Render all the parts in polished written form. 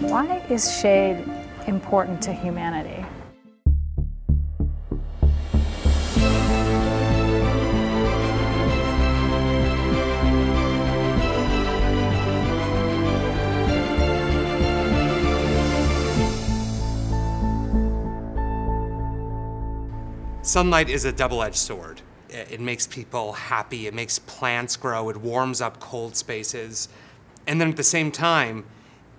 Why is shade important to humanity? Sunlight is a double-edged sword. It makes people happy, it makes plants grow, it warms up cold spaces. And then at the same time,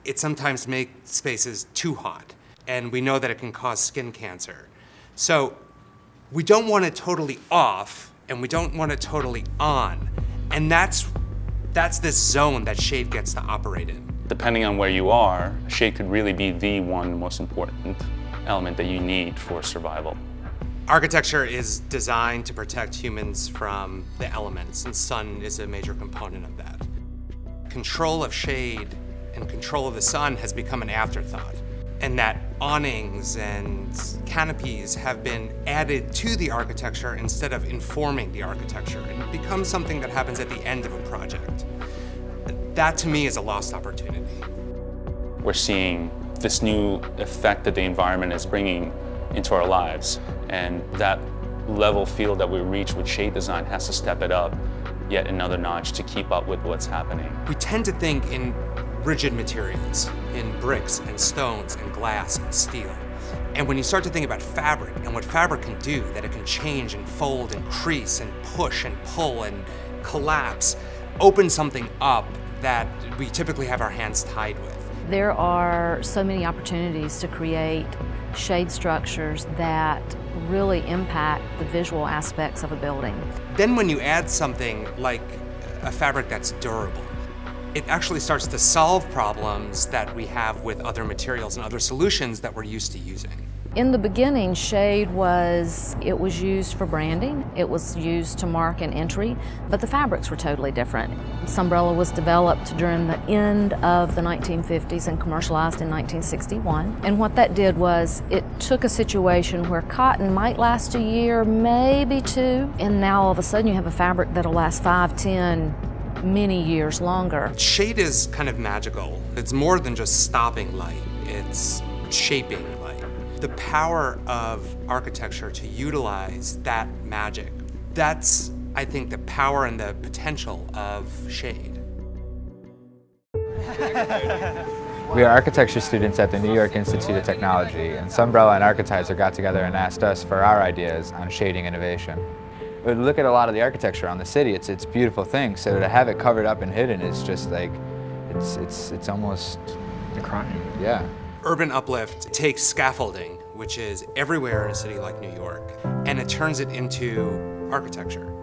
it sometimes makes spaces too hot. And we know that it can cause skin cancer. So we don't want it totally off, and we don't want it totally on. And that's this zone that shade gets to operate in. Depending on where you are, shade could really be the one most important element that you need for survival. Architecture is designed to protect humans from the elements, and sun is a major component of that. Control of shade and control of the sun has become an afterthought, and that awnings and canopies have been added to the architecture instead of informing the architecture, and it becomes something that happens at the end of a project. That, to me, is a lost opportunity. We're seeing this new effect that the environment is bringing into our lives, and that level field that we reach with shade design has to step it up yet another notch to keep up with what's happening. We tend to think in rigid materials, in bricks and stones and glass and steel. And when you start to think about fabric and what fabric can do, that it can change and fold and crease and push and pull and collapse, open something up that we typically have our hands tied with. There are so many opportunities to create shade structures that really impact the visual aspects of a building. Then when you add something like a fabric that's durable, it actually starts to solve problems that we have with other materials and other solutions that we're used to using. In the beginning, shade was used for branding, it was used to mark an entry, but the fabrics were totally different. Sunbrella was developed during the end of the 1950s and commercialized in 1961. And what that did was it took a situation where cotton might last a year, maybe two, and now all of a sudden you have a fabric that'll last 5, 10, many years longer. Shade is kind of magical. It's more than just stopping light, it's shaping light. The power of architecture to utilize that magic, that's, I think, the power and the potential of shade. We are architecture students at the New York Institute of Technology, and Sunbrella and Architizer got together and asked us for our ideas on shading innovation. We look at a lot of the architecture on the city, it's a beautiful thing, so to have it covered up and hidden is just like, it's almost a crime. Yeah. Urban uplift takes scaffolding, which is everywhere in a city like New York, and it turns it into architecture.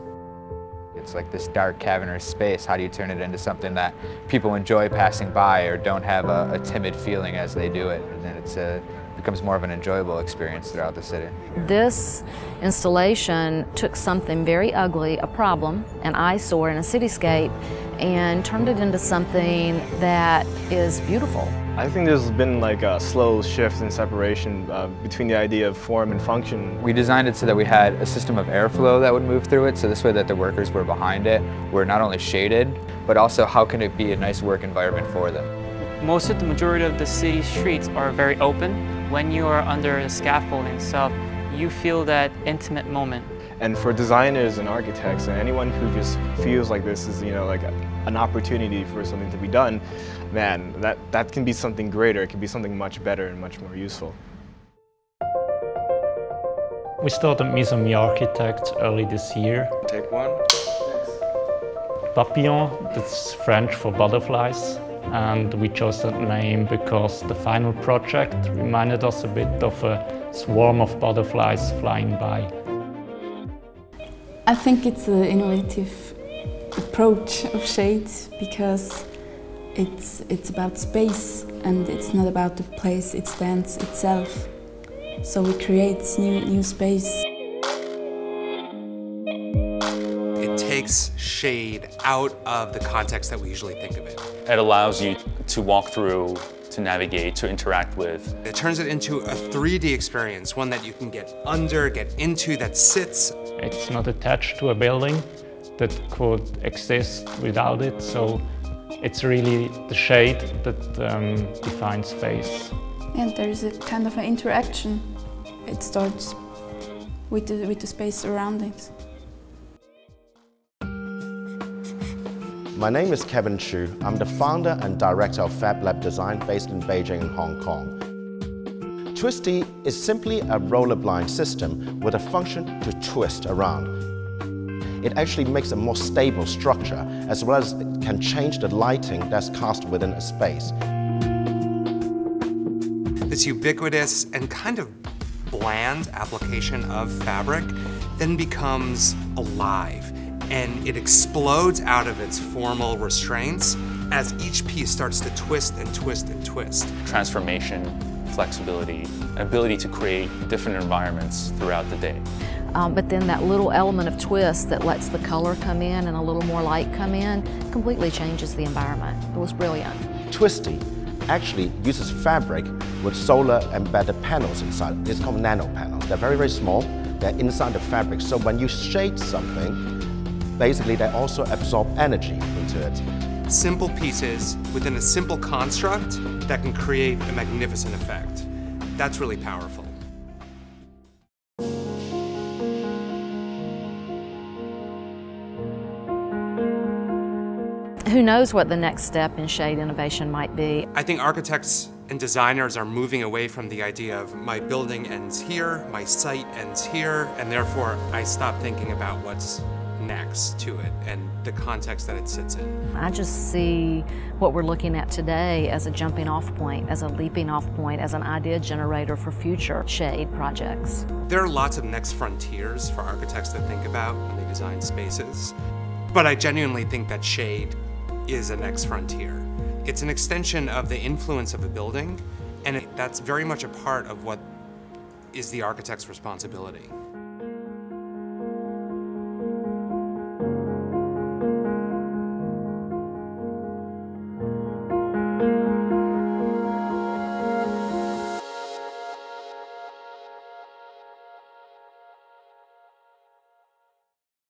It's like this dark, cavernous space. How do you turn it into something that people enjoy passing by or don't have a timid feeling as they do it? And then it becomes more of an enjoyable experience throughout the city. This installation took something very ugly, a problem, an eyesore in a cityscape, and turned it into something that is beautiful. I think there's been like a slow shift in separation between the idea of form and function. We designed it so that we had a system of airflow that would move through it, so this way that the workers were behind it were not only shaded, but also how can it be a nice work environment for them. Most of the majority of the city streets are very open. When you are under the scaffolding stuff, you feel that intimate moment. And for designers and architects and anyone who just feels like this is, like an opportunity for something to be done, man, that can be something greater. It can be something much better and much more useful. We started Mise en Architect early this year. Take one. Papillon, that's French for butterflies. And we chose that name because the final project reminded us a bit of a swarm of butterflies flying by. I think it's an innovative approach of shades because it's about space and it's not about the place it stands itself. So we create new space. It takes shade out of the context that we usually think of it. It allows you to walk through, to navigate, to interact with. It turns it into a 3D experience, one that you can get under, get into, that sits. It's not attached to a building. that could exist without it. So it's really the shade that defines space. And there's a kind of an interaction. It starts with the space surroundings. My name is Kevin Chu. I'm the founder and director of Fab Lab Design based in Beijing and Hong Kong. Twisty is simply a roller blind system with a function to twist around. It actually makes a more stable structure, as well as it can change the lighting that's cast within a space. This ubiquitous and kind of bland application of fabric then becomes alive, and it explodes out of its formal restraints as each piece starts to twist and twist and twist. Transformation, flexibility, ability to create different environments throughout the day. But then that little element of twist that lets the color come in and a little more light come in completely changes the environment. It was brilliant. Twisty actually uses fabric with solar embedded panels inside. It's called nano panels. They're very, very small. They're inside the fabric. So when you shade something, basically they also absorb energy into it. Simple pieces within a simple construct that can create a magnificent effect. That's really powerful. Who knows what the next step in shade innovation might be? I think architects and designers are moving away from the idea of my building ends here, my site ends here, and therefore I stop thinking about what's next to it and the context that it sits in. I just see what we're looking at today as a jumping off point, as a leaping off point, as an idea generator for future shade projects. There are lots of next frontiers for architects to think about when they design spaces, but I genuinely think that shade is a next frontier. It's an extension of the influence of a building, and that's very much a part of what is the architect's responsibility.